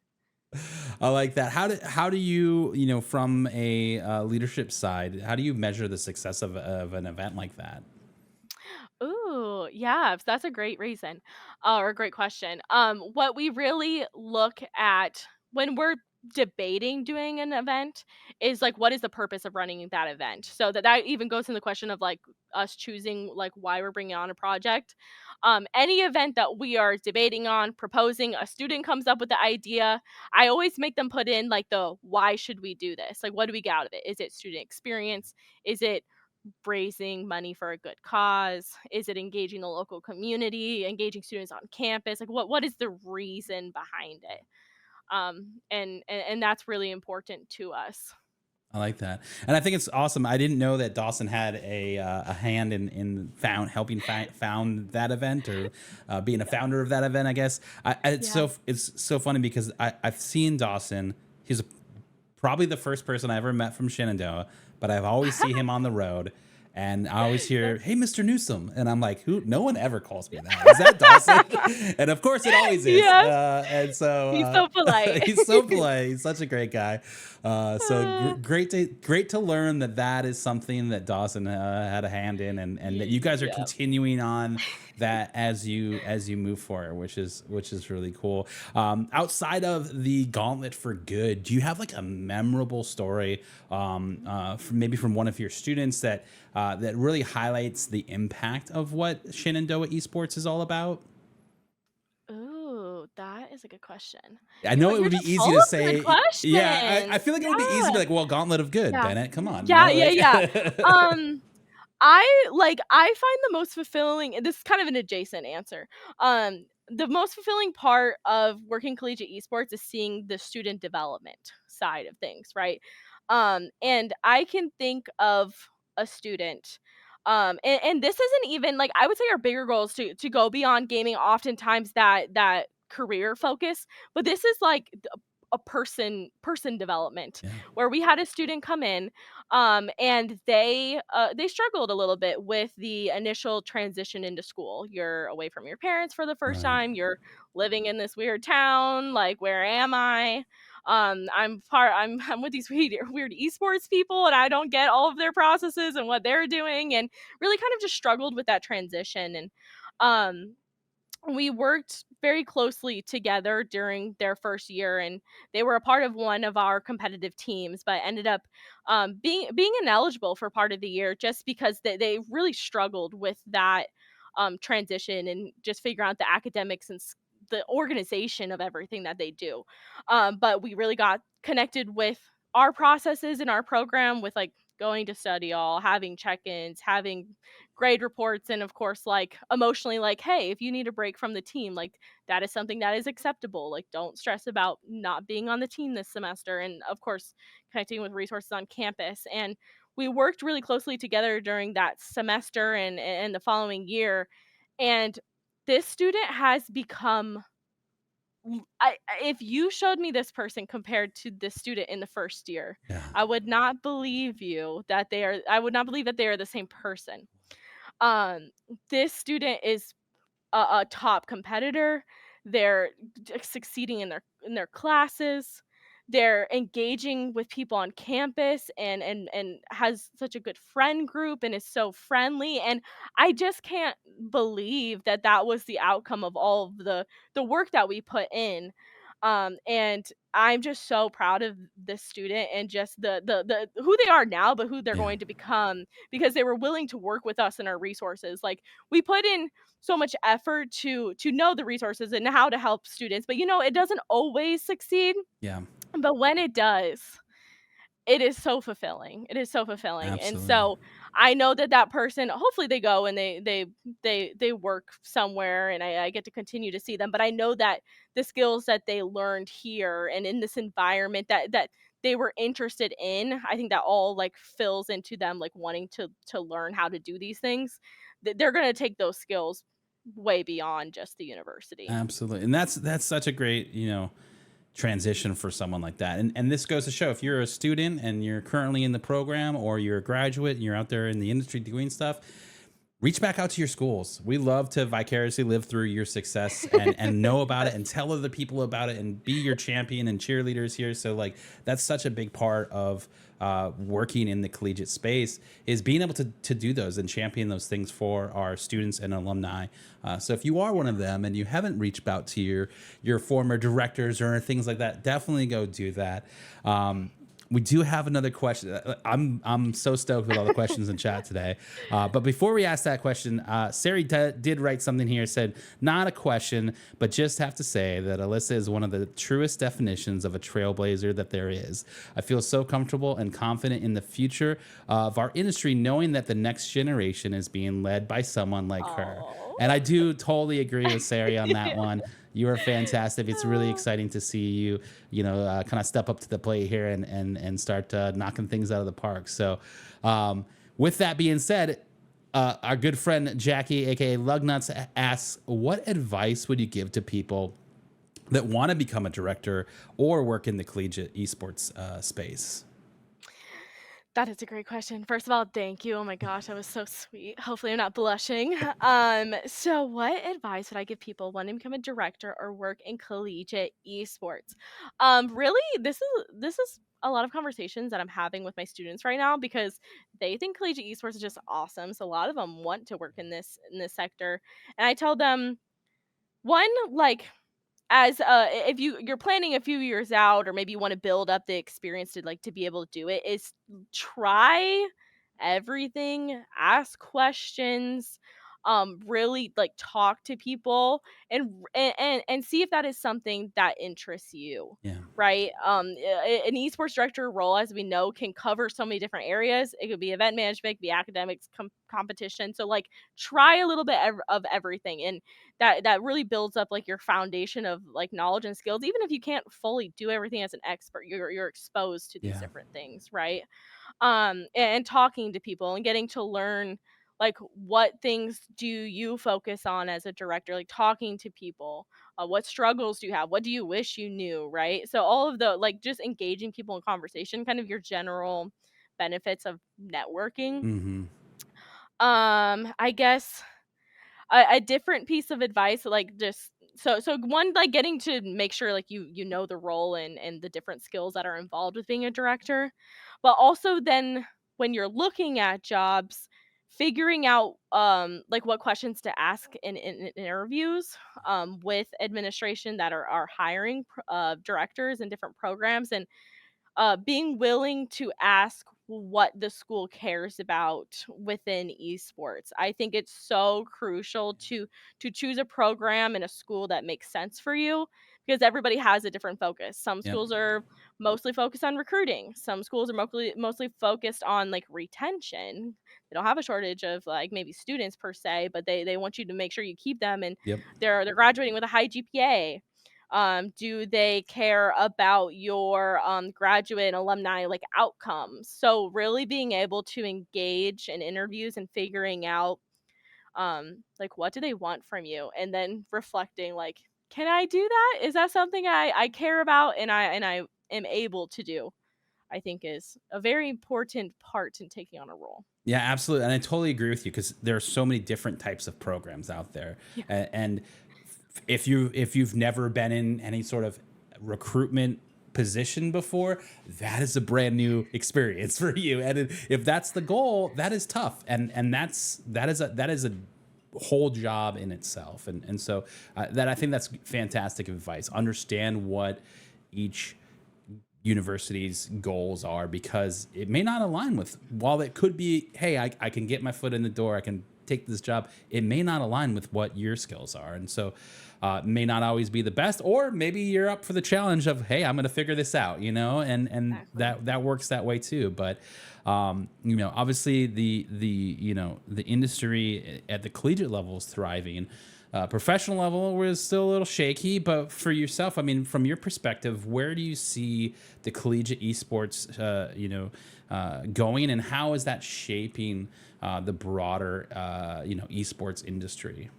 I like that. How do you, from a leadership side, how do you measure the success of an event like that? Ooh, yeah, that's a great reason, or a great question. What we really look at when we're debating doing an event is like, what is the purpose of running that event? So that even goes in the question of like us choosing like why we're bringing on a project. Any event that we are debating on, proposing, a student comes up with the idea, I always make them put in like the why should we do this? Like, what do we get out of it? Is it student experience? Is it raising money for a good cause? Is it engaging the local community, engaging students on campus? Like what is the reason behind it? And that's really important to us. I like that, and I think it's awesome. I didn't know that Dawson had a hand in helping found that event, or being a founder of that event. I guess Yeah. it's so funny because I've seen Dawson. He's probably the first person I ever met from Shenandoah, but I've always see him on the road. And I always hear, "Hey, Mr. Newsome," and I'm like, "Who?" No one ever calls me that. Is that Dawson? And of course, it always is. Yes, And so he's so polite. he's so polite. He's such a great guy. Uh, Great to learn that that is something that Dawson had a hand in, and that you guys are yeah. continuing on that as you move forward, which is really cool. Outside of the Gauntlet for Good, do you have like a memorable story, maybe from one of your students that really highlights the impact of what Shenandoah Esports is all about? Ooh, that is a good question. I know it You're would be just easy full to of good say, yeah. I questions. feel like it would be easy to be Yeah. like, well, Gauntlet of Good, Yeah. Bennett. Come on, Yeah, yeah, like, yeah. Um, I find the most fulfilling, this is kind of an adjacent answer. The most fulfilling part of working collegiate esports is seeing the student development side of things, right? And I can think of a student, and this isn't even like, I would say our bigger goals to go beyond gaming, oftentimes that career focus, but this is like a person development, yeah, where we had a student come in, and they struggled a little bit with the initial transition into school. You're away from your parents for the first right, time. You're living in this weird town. Like, where am I? I'm with these weird esports people, and I don't get all of their processes and what they're doing, and really kind of just struggled with that transition. And um we worked very closely together during their first year, and they were a part of one of our competitive teams, but ended up being ineligible for part of the year, just because they really struggled with that transition, and just figure out the academics and the organization of everything that they do. But we really got connected with our processes in our program, with like going to study all, having check-ins, having grade reports, and of course, like, emotionally, like, hey, if you need a break from the team, like, that is something that is acceptable. Like, don't stress about not being on the team this semester. And of course, connecting with resources on campus. And we worked really closely together during that semester and the following year. And this student has become, if you showed me this person compared to this student in the first year, yeah, I would not believe that they are the same person. um, this student is a top competitor. They're succeeding in their classes. They're engaging with people on campus, and has such a good friend group, and is so friendly. And I just can't believe that that was the outcome of all of the work that we put in. And I'm just so proud of this student, and just the who they are now, but who they're yeah, going to become, because they were willing to work with us and our resources. Like, we put in so much effort to know the resources and how to help students, but it doesn't always succeed. yeah, But when it does, it is so fulfilling. It is so fulfilling. And absolutely. so I know that that person, hopefully they go and they work somewhere, and I get to continue to see them. But I know that the skills that they learned here and in this environment that they were interested in, I think that all like fills into them, like, wanting to learn how to do these things. They're going to take those skills way beyond just the university. Absolutely. And that's such a great, transition for someone like that. And this goes to show, if you're a student and you're currently in the program, or you're a graduate and you're out there in the industry doing stuff, reach back out to your schools. We love to vicariously live through your success, and know about it, and tell other people about it, and be your champion and cheerleaders here. So like, that's such a big part of working in the collegiate space, is being able to do those and champion those things for our students and alumni. So if you are one of them and you haven't reached out to your former directors or things like that, definitely go do that. We do have another question. I'm so stoked with all the questions in chat today. But before we ask that question, Sari did write something here. Said, not a question, but just have to say that Alyssa is one of the truest definitions of a trailblazer that there is. I feel so comfortable and confident in the future of our industry, knowing that the next generation is being led by someone like her. Oh. And I do totally agree with Sari on that one. You are fantastic. It's really Uh, exciting to see you, kind of step up to the plate here and start knocking things out of the park. So, um, with that being said, our good friend Jackie, aka Lugnuts, asks, "What advice would you give to people that want to become a director or work in the collegiate esports space?" That is a great question. First of all, thank you. Oh my gosh, that was so sweet. Hopefully, I'm not blushing. So what advice would I give people wanting to become a director or work in collegiate esports? Really, this is a lot of conversations that I'm having with my students right now because they think collegiate esports is just awesome. So a lot of them want to work in this sector, and I tell them one like as if you're planning a few years out or maybe you want to build up the experience to be able to do it is try everything, ask questions, really like talk to people and see if that is something that interests you, Yeah. right? An esports director role, as we know, can cover so many different areas. It could be event management, it could be academics, competition. So like try a little bit of everything, and that really builds up like your foundation of like knowledge and skills. Even if you can't fully do everything as an expert, you're exposed to these Yeah. different things, right? And talking to people and getting to learn like what things do you focus on as a director, like talking to people, what struggles do you have, what do you wish you knew, right? So all of the like just engaging people in conversation, kind of your general benefits of networking. Hmm. I guess a different piece of advice, like just so one, like getting to make sure like you know the role and the different skills that are involved with being a director, but also then when you're looking at jobs, figuring out like what questions to ask in interviews with administration that are hiring directors in different programs, and being willing to ask what the school cares about within esports. I think it's so crucial to choose a program in a school that makes sense for you because everybody has a different focus. Some Yep. schools are mostly focused on recruiting. Some schools are mostly focused on like retention. They don't have a shortage of like maybe students per se, but they want you to make sure you keep them and Yep. they're graduating with a high GPA. Do they care about your graduate and alumni like outcomes? So really being able to engage in interviews and figuring out like what do they want from you, and then reflecting like, can I do that? Is that something I care about and I am able to do? I think is a very important part in taking on a role. Yeah, absolutely. And I totally agree with you because there are so many different types of programs out there. Yeah. And if you've never been in any sort of recruitment position before, that is a brand new experience for you. And if that's the goal, that is tough. And that is a whole job in itself. And so that I think that's fantastic advice. Understand what each university's goals are because it may not align with, while it could be, hey, I can get my foot in the door, I can take this job, it may not align with what your skills are. And so may not always be the best, or maybe you're up for the challenge of, hey, I'm going to figure this out, and Exactly. that works that way too. But obviously the industry at the collegiate level is thriving. Professional level was still a little shaky, but for yourself, I mean, from your perspective, where do you see the collegiate esports, going, and how is that shaping the broader, esports industry?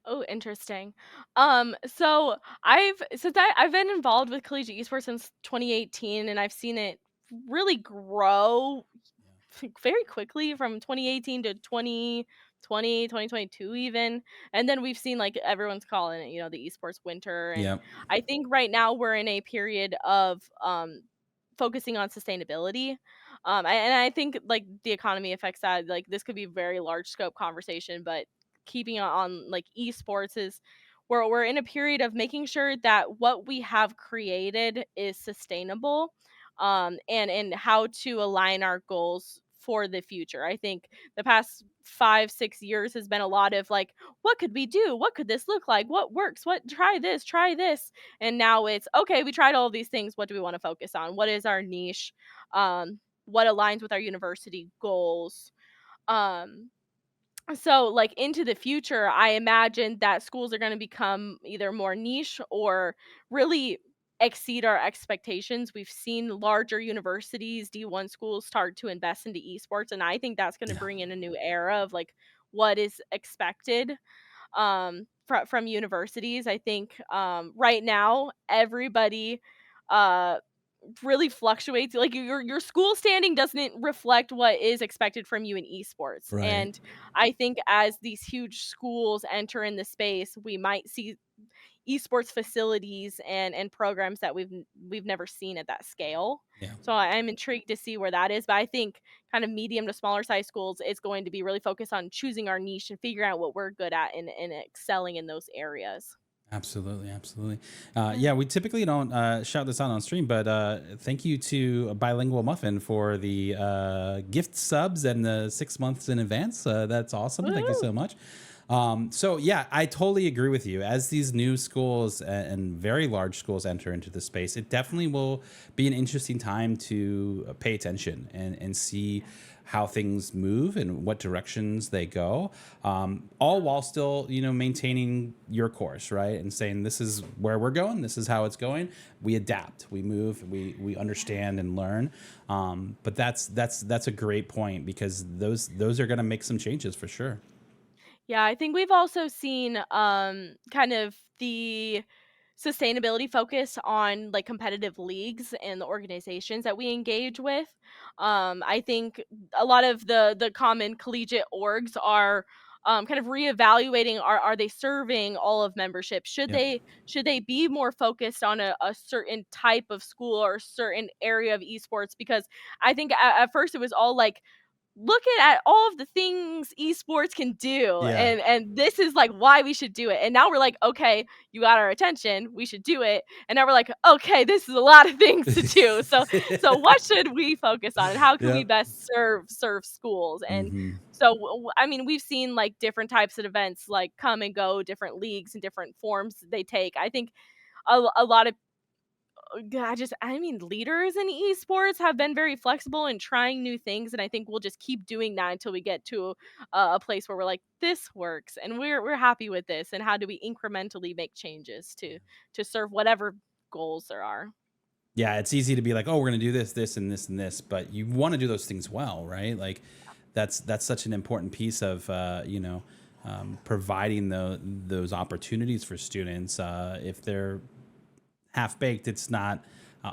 Oh, interesting. So I've been involved with collegiate esports since 2018, and I've seen it really grow very quickly from 2018 to 2020, 2022 even. And then we've seen like everyone's calling it, the esports winter. And Yeah. I think right now we're in a period of focusing on sustainability. And I think like the economy affects that. Like this could be a very large scope conversation, but keeping on like esports is where we're in a period of making sure that what we have created is sustainable, and how to align our goals for the future. I think the past 5 6 years has been a lot of like, what could we do, what could this look like, what works, what try this, and now it's okay, we tried all of these things, what do we want to focus on, what is our niche, what aligns with our university goals, um So, like, into the future, I imagine that schools are gonna become either more niche or really exceed our expectations. We've seen larger universities, D1 schools start to invest into esports, and I think that's gonna Yeah. bring in a new era of, like, what is expected, from universities. I think, right now, everybody, uh really fluctuates. Like your school standing doesn't reflect what is expected from you in esports. Right. And I think as these huge schools enter in the space, we might see esports facilities and programs that we've never seen at that scale. Yeah. So I'm intrigued to see where that is. But I think kind of medium to smaller size schools is going to be really focused on choosing our niche and figuring out what we're good at and excelling in those areas. Absolutely, absolutely. Yeah. Yeah, we typically don't shout this out on stream, but thank you to Bilingual Muffin for the gift subs and the 6 months in advance. That's awesome. Thank you Woo! so much. So yeah, I totally agree with you. As these new schools and very large schools enter into the space, it definitely will be an interesting time to pay attention and see Yeah. how things move and what directions they go, all while still, maintaining your course, right? And saying this is where we're going, this is how it's going. We adapt, we move, we understand and learn. But that's a great point because those are going to make some changes for sure. Yeah, I think we've also seen kind of the sustainability focus on like competitive leagues and the organizations that we engage with. I think a lot of the common collegiate orgs are kind of reevaluating are they serving all of membership? Yep. Should they be more focused on a certain type of school or a certain area of esports? Because I think at first it was all like look at all of the things esports can do Yeah. and this is like why we should do it. And now we're like, okay, you got our attention, we should do it. And now we're like, okay, this is a lot of things to do. So what should we focus on and how can we Yep. best serve schools? And Hmm. so I mean, we've seen like different types of events like come and go, different leagues and different forms they take. I think a lot of I mean, leaders in esports have been very flexible in trying new things, and I think we'll just keep doing that until we get to a place where we're like, this works, and we're happy with this. And how do we incrementally make changes to serve whatever goals there are? Yeah, it's easy to be like, oh, we're gonna do this, this, and this, and this, but you want to do those things well, right? Like, that's such an important piece of providing those opportunities for students. If they're half baked, it's not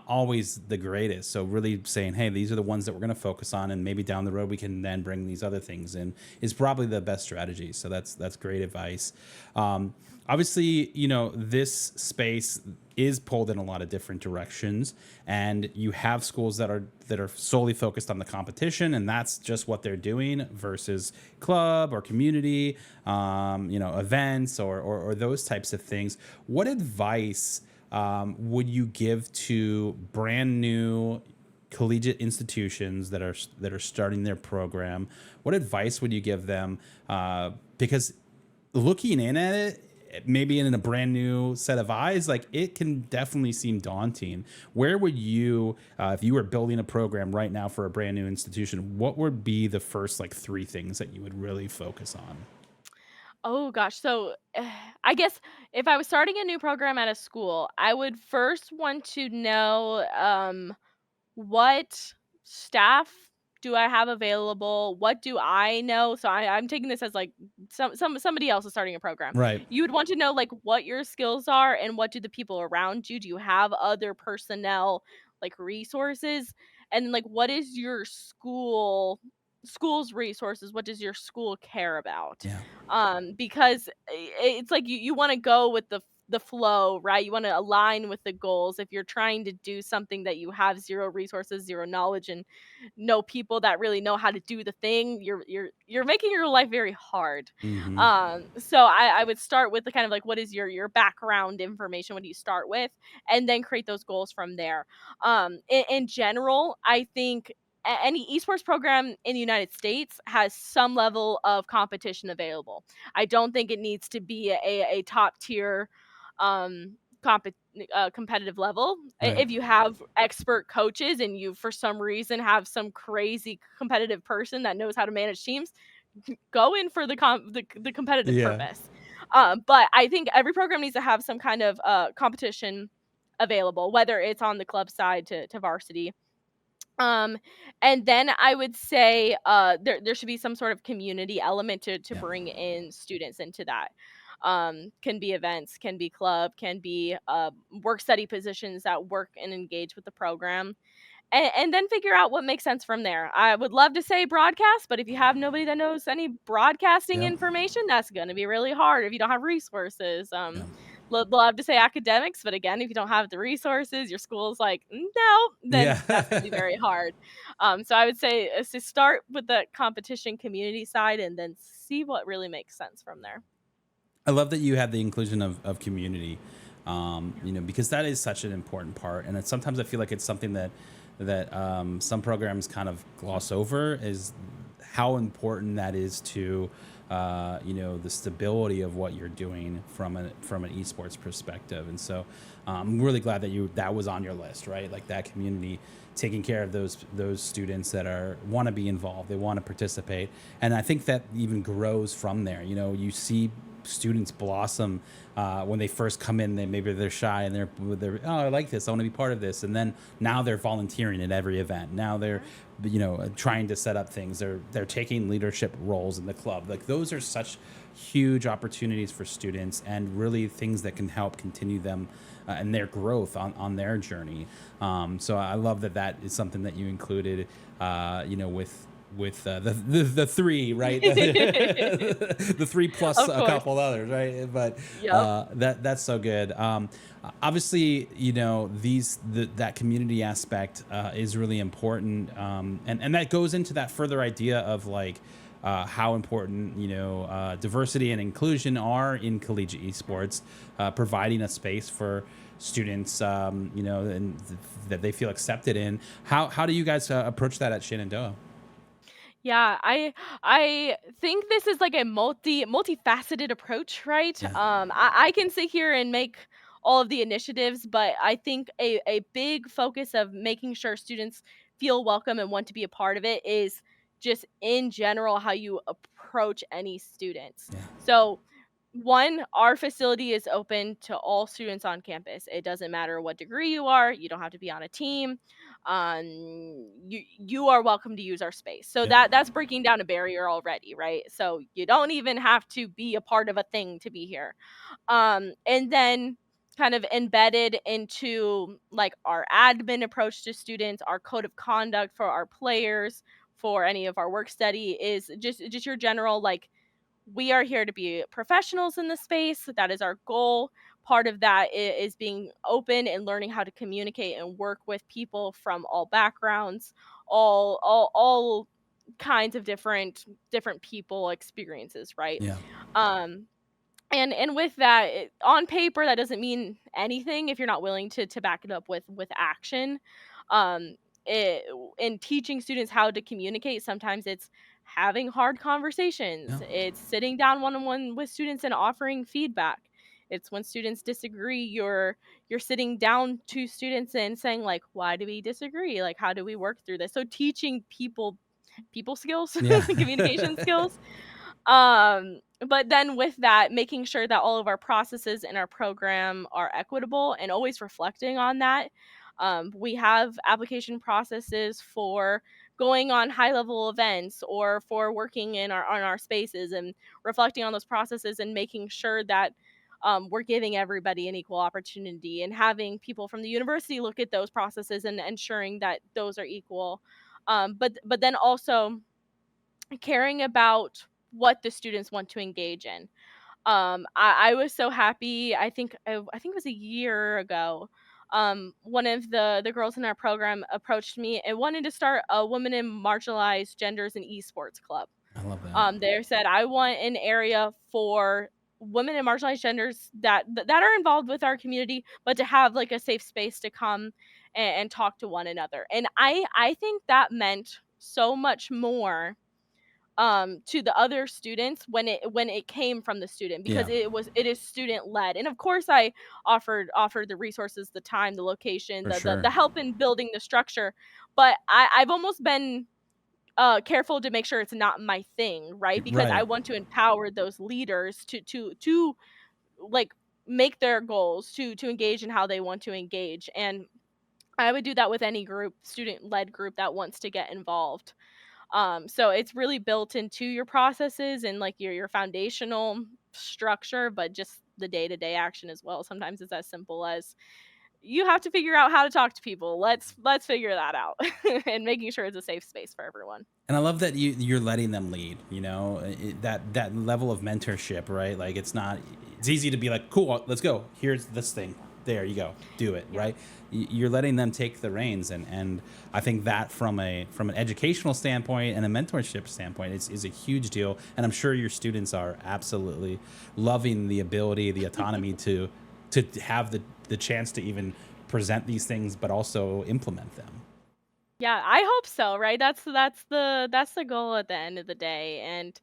always the greatest. So really saying, hey, these are the ones that we're going to focus on, and maybe down the road we can then bring these other things in is probably the best strategy. So that's great advice. Obviously, this space is pulled in a lot of different directions, and you have schools that are solely focused on the competition, and that's just what they're doing versus club or community, events or those types of things. What advice would you give to brand new collegiate institutions that are starting their program? What advice would you give them? Because looking in at it, maybe in a brand new set of eyes, like it can definitely seem daunting. Where would you, if you were building a program right now for a brand new institution, what would be the first like three things that you would really focus on? Oh gosh. So I guess if I was starting a new program at a school, I would first want to know what staff do I have available? What do I know? So I'm taking this as like somebody else is starting a program. Right. You would want to know like what your skills are and what do the people around you? Do you have other personnel like resources? And like what is your school's resources? What does your school care about? Yeah. Because it's like you want to go with the flow, right? You want to align with the goals. If you're trying to do something that you have zero resources, zero knowledge, and no people that really know how to do the thing, you're making your life very hard. Hmm. So I would start with the kind of like what is your background information? What do you start with, and then create those goals from there. In general, I think any esports program in the United States has some level of competition available. I don't think it needs to be a top tier compet competitive level. Right. If you have expert coaches and you for some reason have some crazy competitive person that knows how to manage teams, go in for the competitive Yeah. purpose. But I think every program needs to have some kind of competition available, whether it's on the club side to varsity. Um, and then I would say there should be some sort of community element to Yeah. bring in students into that. Can be events, can be club, can be work study positions that work and engage with the program, and then figure out what makes sense from there. I would love to say broadcast, but if you have nobody that knows any broadcasting Yep. information, that's going to be really hard if you don't have resources. Yeah. Love to say academics, but again, if you don't have the resources, your school's like, no, then that's going to be Yeah. very hard. So I would say is to start with the competition community side and then see what really makes sense from there. I love that you had the inclusion of community, because that is such an important part, and sometimes I feel like it's something that some programs kind of gloss over is how important that is to the stability of what you're doing from an esports perspective. And so I'm really glad that was on your list, right? Like that community, taking care of those students that are want to be involved, they want to participate, and I think that even grows from there. You see students blossom when they first come in. Maybe they're shy and they're oh, I like this, I want to be part of this, and then now they're volunteering at every event. Now they're trying to set up things. They're taking leadership roles in the club. Like those are such huge opportunities for students, and really things that can help continue them and their growth on their journey. So I love that is something that you included, with the three, right? The three plus Of a course. couple others, right? But Yep. that's so good. Obviously, that community aspect is really important, and that goes into that further idea of like how important diversity and inclusion are in collegiate esports, providing a space for students, and that they feel accepted in. How do you guys approach that at Shenandoah? Yeah, I think this is like a multifaceted approach, right? Yeah, I can sit here and make all of the initiatives, but I think a big focus of making sure students feel welcome and want to be a part of it is just in general how you approach any students. yeah, So one, our facility is open to all students on campus. It doesn't matter what degree you are. You don't have to be on a team. You are welcome to use our space. So yep, that's breaking down a barrier already, right? So you don't even have to be a part of a thing to be here. And then kind of embedded into like our admin approach to students, our code of conduct for our players, for any of our work study is just your general like we are here to be professionals in the space. That is our goal. Part of that is being open and learning how to communicate and work with people from all backgrounds, all kinds of different people experiences, right? yeah, Um, and with that, on paper, that doesn't mean anything if you're not willing to back it up with action. Um, it, in teaching students how to communicate, sometimes it's having hard conversations. yeah, It's sitting down one on one with students and offering feedback. It's when students disagree, you're sitting down to students and saying like, why do we disagree? Like, how do we work through this? So teaching people skills, yeah, communication skills. But then with that, making sure that all of our processes in our program are equitable and always reflecting on that. We have application processes for going on high level events or for working in our spaces and reflecting on those processes and making sure that we're giving everybody an equal opportunity and having people from the university look at those processes and ensuring that those are equal. But then also caring about what the students want to engage in. I was so happy. I think it was a year ago. One of the girls in our program approached me and wanted to start a women in marginalized genders and esports club. I love that. They said I want an area for women and marginalized genders that are involved with our community, but to have like a safe space to come and talk to one another. And I think that meant so much more to the other students when it came from the student because Yeah, it is student led. And of course I offered the resources, the time, the location, for the sure. help in building the structure. But I've almost been careful to make sure it's not my thing, right? Because I Right. want to empower those leaders to like make their goals, to engage in how they want to engage. And I would do that with any group, student led group that wants to get involved. So it's really built into your processes and like your foundational structure, but just the day-to-day action as well. Sometimes it's as simple as you have to figure out how to talk to people. Let's figure that out. And making sure it's a safe space for everyone. And I love that you're letting them lead, that level of mentorship, right? Like it's easy to be like, cool, let's go. Here's this thing. There you go. Do it, Yeah. right? You're letting them take the reins, and I think that from an educational standpoint and a mentorship standpoint is a huge deal. And I'm sure your students are absolutely loving the ability, the autonomy to have the chance to even present these things, but also implement them. Yeah, I hope so, right? That's the goal at the end of the day, and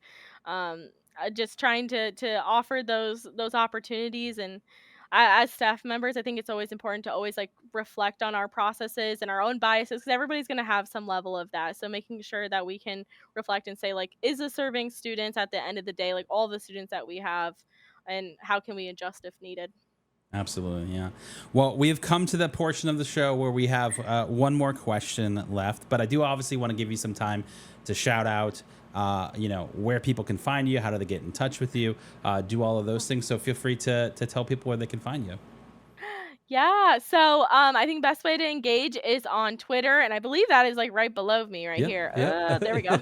just trying to offer those opportunities. And as staff members, I think it's always important to always like reflect on our processes and our own biases, because everybody's going to have some level of that. So making sure that we can reflect and say like, is this serving students at the end of the day, like all the students that we have, and how can we adjust if needed? Absolutely, yeah. Well, we have come to the portion of the show where we have one more question left, but I do obviously want to give you some time to shout out, where people can find you, how do they get in touch with you, do all of those things. So feel free to tell people where they can find you. Yeah, so, I think best way to engage is on Twitter, and I believe that is, like, right below me right Yep, here. yep. There we go.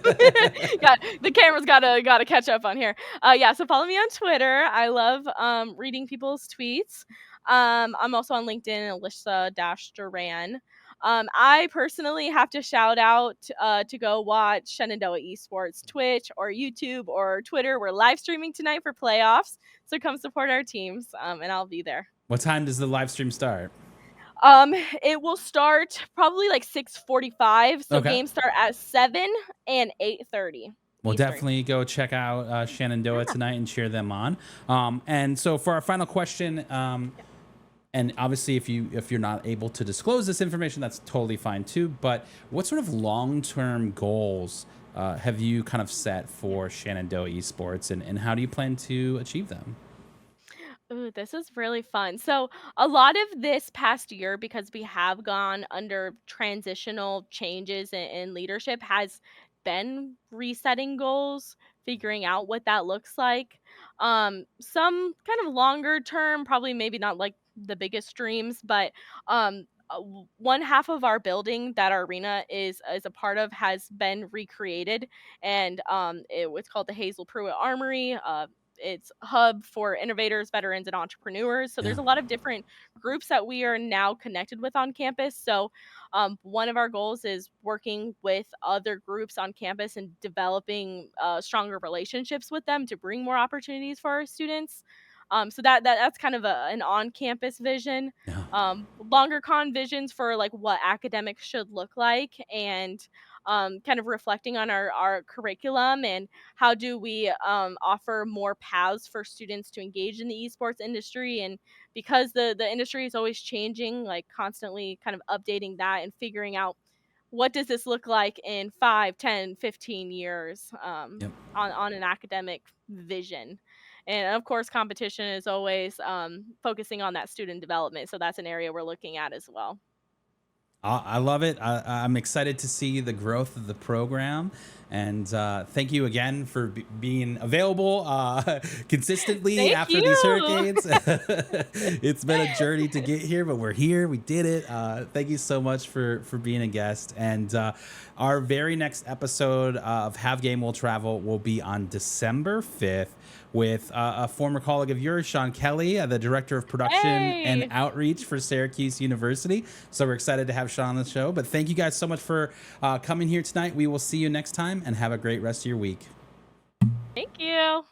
Yeah, the camera's gotta catch up on here. Yeah, so follow me on Twitter. I love, reading people's tweets. I'm also on LinkedIn, Alyssa-Duran. I personally have to shout out, to go watch Shenandoah Esports Twitch or YouTube or Twitter. We're live streaming tonight for playoffs, so come support our teams, and I'll be there. What time does the live stream start? It will start probably like 6:45, so Okay. games start at 7 and 8:30 Well, Eastern. definitely go check out Shenandoah Yeah, tonight and cheer them on. And so for our final question, yeah. and obviously if you're not able to disclose this information, that's totally fine too. But what sort of long-term goals have you kind of set for Shenandoah Esports, and how do you plan to achieve them? Ooh, this is really fun. So, a lot of this past year, because we have gone under transitional changes in leadership, has been resetting goals, figuring out what that looks like. Some kind of longer term, probably maybe not like the biggest dreams, but one half of our building that our arena is a part of has been recreated, and it's called the Hazel Pruitt Armory. It's a hub for innovators, veterans, and entrepreneurs. So there's Yeah. a lot of different groups that we are now connected with on campus. So one of our goals is working with other groups on campus and developing stronger relationships with them to bring more opportunities for our students. So that's kind of an on-campus vision. Yeah. Longer con visions for like what academics should look like, and kind of reflecting on our curriculum and how do we offer more paths for students to engage in the esports industry. And because the industry is always changing, like constantly kind of updating that and figuring out what does this look like in 5, 10, 15 years, Yep. on an academic vision. And of course competition is always focusing on that student development, so that's an area we're looking at as well. I love it. I'm excited to see the growth of the program. And thank you again for being available consistently Thank after these you. hurricanes. It's been a journey to get here, but we're here. We did it. Thank you so much for being a guest. And our very next episode of Have Game Will Travel will be on December 5th with a former colleague of yours, Sean Kelly, the director of production and Hey, outreach for Syracuse University. So we're excited to have Sean on the show. But thank you guys so much for coming here tonight. We will see you next time, and have a great rest of your week. thank you.